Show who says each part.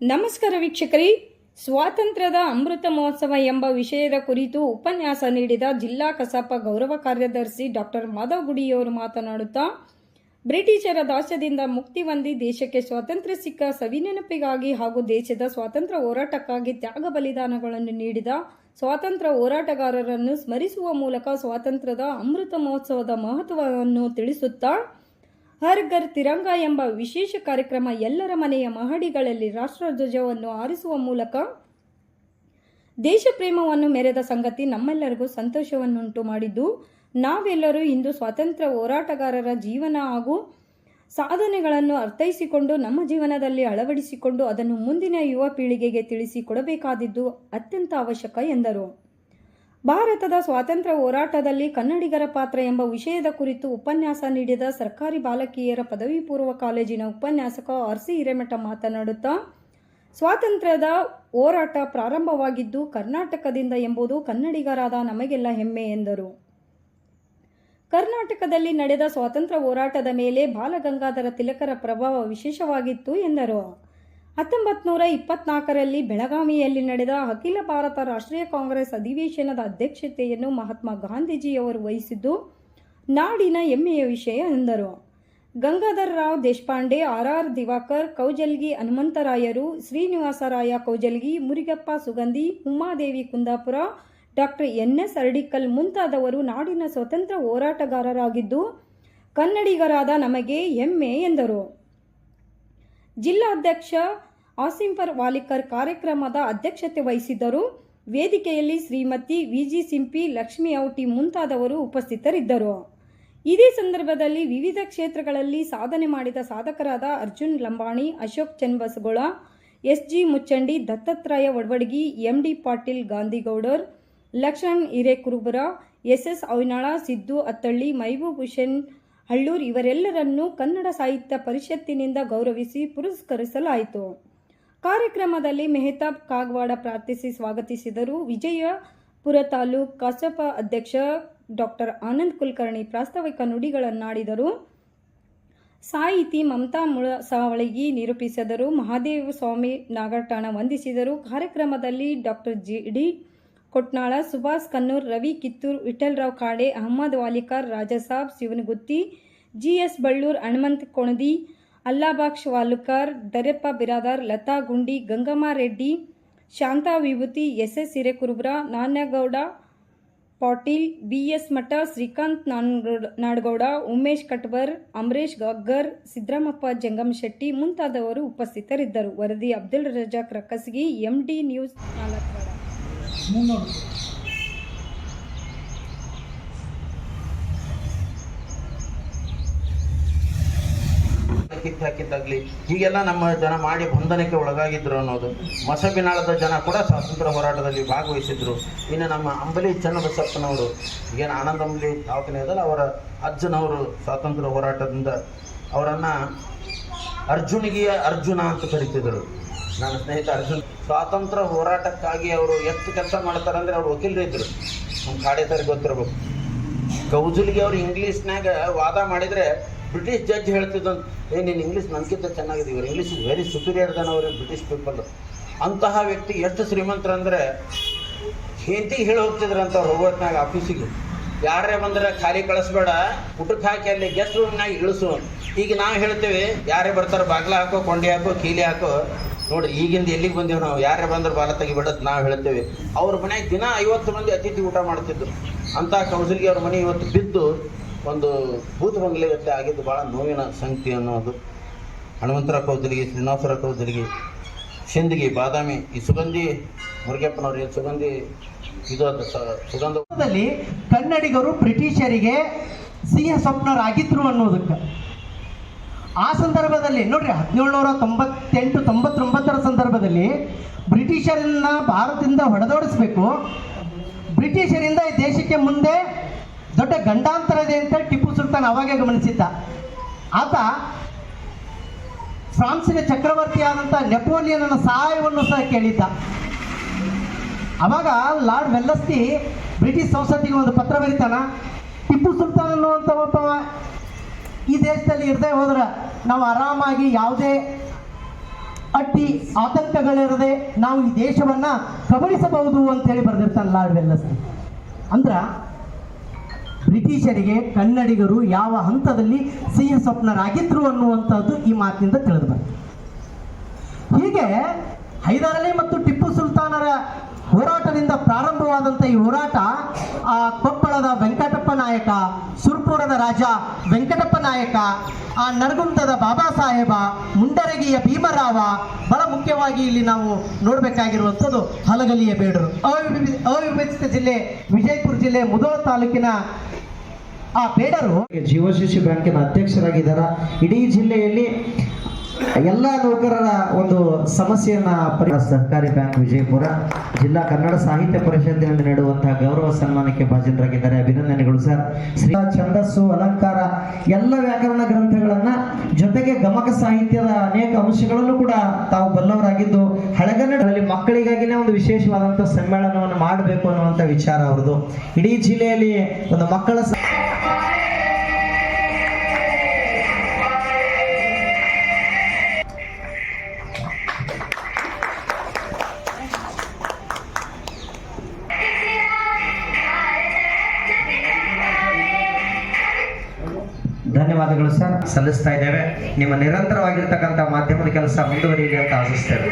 Speaker 1: ನಮಸ್ಕಾರ ವೀಕ್ಷಕರೇ, ಸ್ವಾತಂತ್ರ್ಯದ ಅಮೃತ ಮಹೋತ್ಸವ ಎಂಬ ವಿಷಯದ ಕುರಿತು ಉಪನ್ಯಾಸ ನೀಡಿದ ಜಿಲ್ಲಾ ಕಸಾಪ ಗೌರವ ಕಾರ್ಯದರ್ಶಿ ಡಾಕ್ಟರ್ ಮಾಧವ್ ಗುಡಿಯವರು ಮಾತನಾಡುತ್ತಾ, ಬ್ರಿಟಿಷರ ದಾಸ್ಯದಿಂದ ಮುಕ್ತಿ ಹೊಂದಿ ದೇಶಕ್ಕೆ ಸ್ವಾತಂತ್ರ್ಯ ಸಿಕ್ಕ ಸವಿನೆನಪಿಗಾಗಿ ಹಾಗೂ ದೇಶದ ಸ್ವಾತಂತ್ರ್ಯ ಹೋರಾಟಕ್ಕಾಗಿ ತ್ಯಾಗ ಬಲಿದಾನಗಳನ್ನು ನೀಡಿದ ಸ್ವಾತಂತ್ರ್ಯ ಹೋರಾಟಗಾರರನ್ನು ಸ್ಮರಿಸುವ ಮೂಲಕ ಸ್ವಾತಂತ್ರ್ಯದ ಅಮೃತ ಮಹೋತ್ಸವದ ಮಹತ್ವವನ್ನು ತಿಳಿಸುತ್ತಾ ಹರ್ ಘರ್ ತಿರಂಗ ಎಂಬ ವಿಶೇಷ ಕಾರ್ಯಕ್ರಮ ಎಲ್ಲರ ಮನೆಯ ಮಹಡಿಗಳಲ್ಲಿ ರಾಷ್ಟ್ರಧ್ವಜವನ್ನು ಹಾರಿಸುವ ಮೂಲಕ ದೇಶ ಪ್ರೇಮವನ್ನು ಮೆರೆದ ಸಂಗತಿ ನಮ್ಮೆಲ್ಲರಿಗೂ ಸಂತೋಷವನ್ನುಂಟು ಮಾಡಿದ್ದು, ನಾವೆಲ್ಲರೂ ಇಂದು ಸ್ವಾತಂತ್ರ್ಯ ಹೋರಾಟಗಾರರ ಜೀವನ ಹಾಗೂ ಸಾಧನೆಗಳನ್ನು ಅರ್ಥೈಸಿಕೊಂಡು ನಮ್ಮ ಜೀವನದಲ್ಲಿ ಅಳವಡಿಸಿಕೊಂಡು ಅದನ್ನು ಮುಂದಿನ ಯುವ ಪೀಳಿಗೆಗೆ ತಿಳಿಸಿಕೊಡಬೇಕಾದದ್ದು ಅತ್ಯಂತ ಅವಶ್ಯಕ ಎಂದರು. ಭಾರತದ ಸ್ವಾತಂತ್ರ್ಯ ಹೋರಾಟದಲ್ಲಿ ಕನ್ನಡಿಗರ ಪಾತ್ರ ಎಂಬ ವಿಷಯದ ಕುರಿತು ಉಪನ್ಯಾಸ ನೀಡಿದ ಸರ್ಕಾರಿ ಬಾಲಕಿಯರ ಪದವಿ ಪೂರ್ವ ಕಾಲೇಜಿನ ಉಪನ್ಯಾಸಕ ಆರ್.ಸಿ. ಹಿರೇಮಠ ಮಾತನಾಡುತ್ತಾ, ಸ್ವಾತಂತ್ರ್ಯದ ಹೋರಾಟ ಪ್ರಾರಂಭವಾಗಿದ್ದು ಕರ್ನಾಟಕದಿಂದ ಎಂಬುದು ಕನ್ನಡಿಗರಾದ ನಮಗೆಲ್ಲ ಹೆಮ್ಮೆ ಎಂದರು. ಕರ್ನಾಟಕದಲ್ಲಿ ನಡೆದ ಸ್ವಾತಂತ್ರ್ಯ ಹೋರಾಟದ ಮೇಲೆ ಬಾಲಗಂಗಾಧರ ತಿಲಕರ ಪ್ರಭಾವ ವಿಶೇಷವಾಗಿತ್ತು ಎಂದರು. 1924ರಲ್ಲಿ ಬೆಳಗಾವಿಯಲ್ಲಿ ನಡೆದ ಅಖಿಲ ಭಾರತ ರಾಷ್ಟ್ರೀಯ ಕಾಂಗ್ರೆಸ್ ಅಧಿವೇಶನದ ಅಧ್ಯಕ್ಷತೆಯನ್ನು ಮಹಾತ್ಮ ಗಾಂಧೀಜಿಯವರು ವಹಿಸಿದ್ದು ನಾಡಿನ ಹೆಮ್ಮೆಯ ವಿಷಯ ಎಂದರು. ಗಂಗಾಧರ ರಾವ್ ದೇಶಪಾಂಡೆ, ಆರ್.ಆರ್. ದಿವಾಕರ್, ಕೌಜಲ್ಗಿ ಹನುಮಂತರಾಯರು, ಶ್ರೀನಿವಾಸರಾಯ ಕೌಜಲ್ಗಿ, ಮುರಿಗಪ್ಪ ಸುಗಂಧಿ, ಉಮಾದೇವಿ ಕುಂದಾಪುರ, ಡಾಕ್ಟರ್ ಎನ್.ಎಸ್. ಅರ್ಡಿಕಲ್ ಮುಂತಾದವರು ನಾಡಿನ ಸ್ವತಂತ್ರ ಹೋರಾಟಗಾರರಾಗಿದ್ದು ಕನ್ನಡಿಗರಾದ ನಮಗೆ ಹೆಮ್ಮೆ ಎಂದರು. ಜಿಲ್ಲಾಧ್ಯಕ್ಷ ಆಸಿಂಫರ್ ವಾಲಿಕರ್ ಕಾರ್ಯಕ್ರಮದ ಅಧ್ಯಕ್ಷತೆ ವಹಿಸಿದ್ದರು. ವೇದಿಕೆಯಲ್ಲಿ ಶ್ರೀಮತಿ ವಿ.ಜಿ. ಸಿಂಪಿ, ಲಕ್ಷ್ಮೀ ಔಟಿ ಮುಂತಾದವರು ಉಪಸ್ಥಿತರಿದ್ದರು. ಇದೇ ಸಂದರ್ಭದಲ್ಲಿ ವಿವಿಧ ಕ್ಷೇತ್ರಗಳಲ್ಲಿ ಸಾಧನೆ ಮಾಡಿದ ಸಾಧಕರಾದ Arjun Lambani, Ashok Channabasagola, S G. Muchchandi, Dattatreya Vadvadgi, M D. Patil Gandhigoudar, Lakshman Hirekurubara, S S. Avinala, Siddu Attalli, Mehboob Hussain Hallur ಇವರೆಲ್ಲರನ್ನೂ ಕನ್ನಡ ಸಾಹಿತ್ಯ ಪರಿಷತ್ತಿನಿಂದ ಗೌರವಿಸಿ ಪುರಸ್ಕರಿಸಲಾಯಿತು. ಕಾರ್ಯಕ್ರಮದಲ್ಲಿ ಮೆಹತಾಬ್ ಕಾಗವಾಡ ಪ್ರಾರ್ಥಿಸಿ ಸ್ವಾಗತಿಸಿದರು. ವಿಜಯಪುರ ತಾಲೂಕು ಕಸಾಪ ಅಧ್ಯಕ್ಷ ಡಾಕ್ಟರ್ ಆನಂದ್ ಕುಲಕರ್ಣಿ ಪ್ರಾಸ್ತಾವಿಕ ನುಡಿಗಳನ್ನಾಡಿದರು. ಸಾಹಿತಿ ಮಮತಾ ಮುಳಸಾವಳಗಿ ನಿರೂಪಿಸಿದರು. ಮಹಾದೇವ ಸ್ವಾಮಿ ನಾಗಠಾಣ ವಂದಿಸಿದರು. ಕಾರ್ಯಕ್ರಮದಲ್ಲಿ ಡಾಕ್ಟರ್ ಜಿ.ಡಿ. ಕೊಟ್ನಾಳ, ಸುಭಾಷ್ ಕನ್ನೂರ್, ರವಿ ಕಿತ್ತೂರ್, ವಿಠಲರಾವ್ ಖಾಡೆ, ಅಹಮದ್ ವಾಲಿಕಾರ್, ರಾಜಾಸಾಬ್ ಶಿವನಗುತ್ತಿ, ಜಿ.ಎಸ್. ಬಳ್ಳೂರ್, ಹನುಮಂತ ಕೊಣದಿ, ಅಲ್ಲಾಬಾಕ್ಷ್ ವಾಲುಕಾರ್, ದರೆಪ್ಪ ಬಿರಾದಾರ್, ಲತಾ ಗುಂಡಿ, ಗಂಗಮ್ಮ ರೆಡ್ಡಿ, ಶಾಂತಾ ವಿಭೂತಿ, ಎಸ್.ಎಸ್. ಹಿರೇಕುರುಬ್ರ, ನಾನ್ಯಗೌಡ ಪಾಟೀಲ್, ಬಿ.ಎಸ್. ಮಠ, ಶ್ರೀಕಾಂತ್ ನಾಡಗೌಡ, ಉಮೇಶ್ ಕಟ್ಬರ್, ಅಮರೇಶ್ ಗಗ್ಗರ್, ಸಿದ್ದರಾಮಪ್ಪ ಜಂಗಮಶೆಟ್ಟಿ ಮುಂತಾದವರು ಉಪಸ್ಥಿತರಿದ್ದರು. ವರದಿ ಅಬ್ದುಲ್ ರಜಾಕ್ ರಕ್ಕಸ್ಗಿ, ಎಂ.ಡಿ. ನ್ಯೂಸ್, ನಾಲಕ್ವಾಡ.
Speaker 2: ಹಾಕಿದ್ದಾಗ್ಲಿ ಹೀಗೆಲ್ಲ ನಮ್ಮ ಜನ ಮಾಡಿ ಬಂಧನಕ್ಕೆ ಒಳಗಾಗಿದ್ರು ಅನ್ನೋದು. ಮಸಬಿನಾಳದ ಜನ ಕೂಡ ಸ್ವಾತಂತ್ರ್ಯ ಹೋರಾಟದಲ್ಲಿ ಭಾಗವಹಿಸಿದ್ರು. ಇನ್ನು ನಮ್ಮ ಅಂಬಲಿ ಚನ್ನಬಸಪ್ಪನವರು, ಈಗೇನು ಆನಂದ ಅಂಬಲಿ ದವಾಖಾನೆ ಇದಲ್ಲ, ಅವರ ಅಜ್ಜನವರು ಸ್ವಾತಂತ್ರ್ಯ ಹೋರಾಟದಿಂದ ಅವರನ್ನು ಅರ್ಜುನಿಗೆಯ ಅರ್ಜುನ ಅಂತ ಕರೀತಿದ್ರು. ನನ್ನ ಸ್ನೇಹಿತ ಅರ್ಜುನ್ ಸ್ವಾತಂತ್ರ್ಯ ಹೋರಾಟಕ್ಕಾಗಿ ಅವರು ಎಷ್ಟು ಕೆಲಸ ಮಾಡ್ತಾರೆ ಅಂದರೆ, ಅವರು ವಕೀಲರು ಇದ್ದರು. ನಮ್ಮ ಕಾಡೇತರಿಗೆ ಗೊತ್ತಿರ್ಬೇಕು. ಕೌಜಲ್ಗಿ ಅವರು ಇಂಗ್ಲೀಷ್ನಾಗ ವಾದ ಮಾಡಿದರೆ ಬ್ರಿಟಿಷ್ ಜಡ್ಜ್ ಹೇಳ್ತಿದ್ದಂತ, ನೀನು ಇಂಗ್ಲೀಷ್ ನನಗಿಂತ ಚೆನ್ನಾಗಿದೆ, ಇವರು English is very superior than ಅವರು ಬ್ರಿಟಿಷ್ ಪೀಪಲ್. ಅಂತಹ ವ್ಯಕ್ತಿ ಎಷ್ಟು ಶ್ರೀಮಂತರಂದರೆ ಹೆಂಡತಿಗೆ ಹೇಳಿ ಹೋಗ್ತಿದ್ರಂತ ಅವ್ರು ಹೋಗೋತ್ನಾಗ ಆಫೀಸಿಗೆ, ಯಾರೇ ಬಂದರೆ ಖಾಲಿ ಕಳಿಸ್ಬೇಡ, ಊಟಕ್ಕೆ ಹಾಕಿ ಅಲ್ಲಿ ಗೆಸ್ಟ್ ರೂಮ್ನಾಗ ಇಳಿಸು. ಈಗ ನಾವು ಹೇಳ್ತೇವೆ, ಯಾರೇ ಬರ್ತಾರೆ ಬಾಗ್ಲ ಹಾಕೋ, ಕೊಂಡೆ ಹಾಕೋ, ಕೀಲಿ ಹಾಕೋ. ನೋಡಿ ಈಗಿಂದ ಎಲ್ಲಿಗೆ ಬಂದೇವು ನಾವು, ಯಾರೇ ಬಂದ್ರೆ ಬಾಲ ತೆಗಿಬಿಡೋದು ನಾವು ಹೇಳ್ತೇವೆ. ಅವ್ರ ಮನೆಗೆ ದಿನ 50 ಮಂದಿ ಅತಿಥಿ ಊಟ ಮಾಡ್ತಿದ್ರು. ಅಂಥ ಕೌಜಲ್ಗಿ ಅವ್ರ ಮನೆ ಇವತ್ತು ಬಿದ್ದು ಒಂದು ಭೂತ ಬಂಗ್ಲೆಗಟ್ಟೆ ಆಗಿದ್ದು ಭಾಳ ನೋವಿನ ಸಂಗತಿ ಅನ್ನೋದು. ಹನುಮಂತರಾವ್ ಕೌಜಲ್ಗಿ, ಶ್ರೀನಿವಾಸರಾವ್ ಕೌಜಲ್ಗಿ, ಶಿಂದಗಿ, ಬಾದಾಮಿ, ಈ ಸುಗಂಧಿ ಮುರುಗಪ್ಪನವ್ರಿಗೆ ಸುಗಂಧಿ ಇದು ಸುಗಂಧದಲ್ಲಿ
Speaker 3: ಕನ್ನಡಿಗರು ಬ್ರಿಟಿಷರಿಗೆ ಸಿಂಹ ಸ್ವಪ್ನರಾಗಿದ್ರು ಅನ್ನೋದಕ್ಕೆ ಆ ಸಂದರ್ಭದಲ್ಲಿ ನೋಡ್ರಿ 1798-99ರ ಸಂದರ್ಭದಲ್ಲಿ ಬ್ರಿಟಿಷರನ್ನ ಭಾರತದಿಂದ ಹೊಡೆದೋಡಿಸ್ಬೇಕು, ಬ್ರಿಟಿಷರಿಂದ ಈ ದೇಶಕ್ಕೆ ಮುಂದೆ ದೊಡ್ಡ ಗಂಡಾಂತರ ಇದೆ ಅಂತ ಟಿಪ್ಪು ಸುಲ್ತಾನ್ ಅವಾಗೇ ಗಮನಿಸಿದ್ದ. ಆತ ಫ್ರಾನ್ಸಿನ ಚಕ್ರವರ್ತಿಯಾದಂಥ ನೆಪೋಲಿಯನ್ನ ಸಹಾಯವನ್ನು ಸಹ ಕೇಳಿದ್ದ. ಅವಾಗ ಲಾರ್ಡ್ ವೆಲ್ಲಸ್ಲಿ ಬ್ರಿಟಿಷ್ ಸಂಸತ್ತಿಗೆ ಒಂದು ಪತ್ರ ಬರೀತಾನ, ಟಿಪ್ಪು ಸುಲ್ತಾನ್ ಅನ್ನುವಂಥ ಒಬ್ಬ ಈ ದೇಶದಲ್ಲಿ ಇರದೆ ಹೋದ್ರೆ ನಾವು ಆರಾಮಾಗಿ ಯಾವುದೇ ಅಡ್ಡಿ ಆತಂಕಗಳಿರದೆ ನಾವು ಈ ದೇಶವನ್ನ ಕಬಳಿಸಬಹುದು ಅಂತೇಳಿ ಬರೆದಿರ್ತಾನೆ ಲಾರ್ಡ್ ವೆಲ್ಲಸ್ಲಿ. ಅಂದ್ರ ಬ್ರಿಟಿಷರಿಗೆ ಕನ್ನಡಿಗರು ಯಾವ ಹಂತದಲ್ಲಿ ಸಿಂಹ ಸ್ವಪ್ನರಾಗಿದ್ರು ಅನ್ನುವಂಥದ್ದು ಈ ಮಾತಿನಿಂದ ತಿಳಿದು ಬರ್ತದೆ. ಹೀಗೆ ಹೈದರಾಲಿ ಮತ್ತು ಟಿಪ್ಪು ಸುಲ್ತಾನರ ಹೋರಾಟದಿಂದ ಪ್ರಾರಂಭವಾದಂಥ ಈ ಹೋರಾಟ ಆ ಕೊಪ್ಪಳದ ವೆಂಕಟಪ್ಪ ನಾಯಕ, ಸುರ್ಪುರದ ರಾಜ ವೆಂಕಟಪ್ಪ ನಾಯಕ, ಆ ನರಗುಂದದ ಬಾಬಾ ಸಾಹೇಬ, ಮುಂಡರಗಿಯ ಭೀಮರಾವ, ಬಹಳ ಮುಖ್ಯವಾಗಿ ಇಲ್ಲಿ ನಾವು ನೋಡಬೇಕಾಗಿರುವಂಥದ್ದು ಹಲಗಲಿಯ ಬೇಡರು. ಅವಿಭಜಿತ ಜಿಲ್ಲೆ ವಿಜಯಪುರ ಜಿಲ್ಲೆ ಮುಧೋಳ ತಾಲೂಕಿನ ಆ ಬೇಡರು
Speaker 4: ಜೀವಶಿಶು ಬ್ಯಾಂಕಿನ ಅಧ್ಯಕ್ಷರಾಗಿದ್ದಾರೆ. ಇಡೀ ಜಿಲ್ಲೆಯಲ್ಲಿ ಎಲ್ಲ ನೌಕರರ ಒಂದು ಸಮಸ್ಯೆಯನ್ನ ಸರ್ಕಾರಿ ಬ್ಯಾಂಕ್ ವಿಜಯಪುರ ಜಿಲ್ಲಾ ಕನ್ನಡ ಸಾಹಿತ್ಯ ಪರಿಷತ್ತಿನಿಂದ ನೀಡುವಂತಹ ಗೌರವ ಸನ್ಮಾನಕ್ಕೆ ಭಾಜನರಾಗಿದ್ದಾರೆ. ಅಭಿನಂದನೆಗಳು ಸರ್. ಶ್ರೀ ಛಂದಸ್ಸು, ಅಲಂಕಾರ, ಎಲ್ಲ ವ್ಯಾಕರಣ ಗ್ರಂಥಗಳನ್ನ ಜೊತೆಗೆ ಗಮಕ ಸಾಹಿತ್ಯದ ಅನೇಕ ಅಂಶಗಳನ್ನು ಕೂಡ ತಾವು ಬಲ್ಲವರಾಗಿದ್ದು ಹಳೆಗನ್ನಡದಲ್ಲಿ ಮಕ್ಕಳಿಗಾಗಿನೇ ಒಂದು ವಿಶೇಷವಾದಂತಹ ಸಮ್ಮೇಳನವನ್ನು ಮಾಡಬೇಕು ಅನ್ನುವಂಥ ವಿಚಾರ ಅವ್ರದ್ದು. ಇಡೀ ಜಿಲ್ಲೆಯಲ್ಲಿ ಒಂದು ಮಕ್ಕಳ ಧನ್ಯವಾದಗಳು ಸರ್ ಸಲ್ಲಿಸ್ತಾ ಇದ್ದೇವೆ. ನಿಮ್ಮ ನಿರಂತರವಾಗಿರ್ತಕ್ಕಂಥ ಮಾಧ್ಯಮದ ಕೆಲಸ ಮುಂದುವರಿಯಲಿ ಅಂತ ಆಶಿಸ್ತೇವೆ.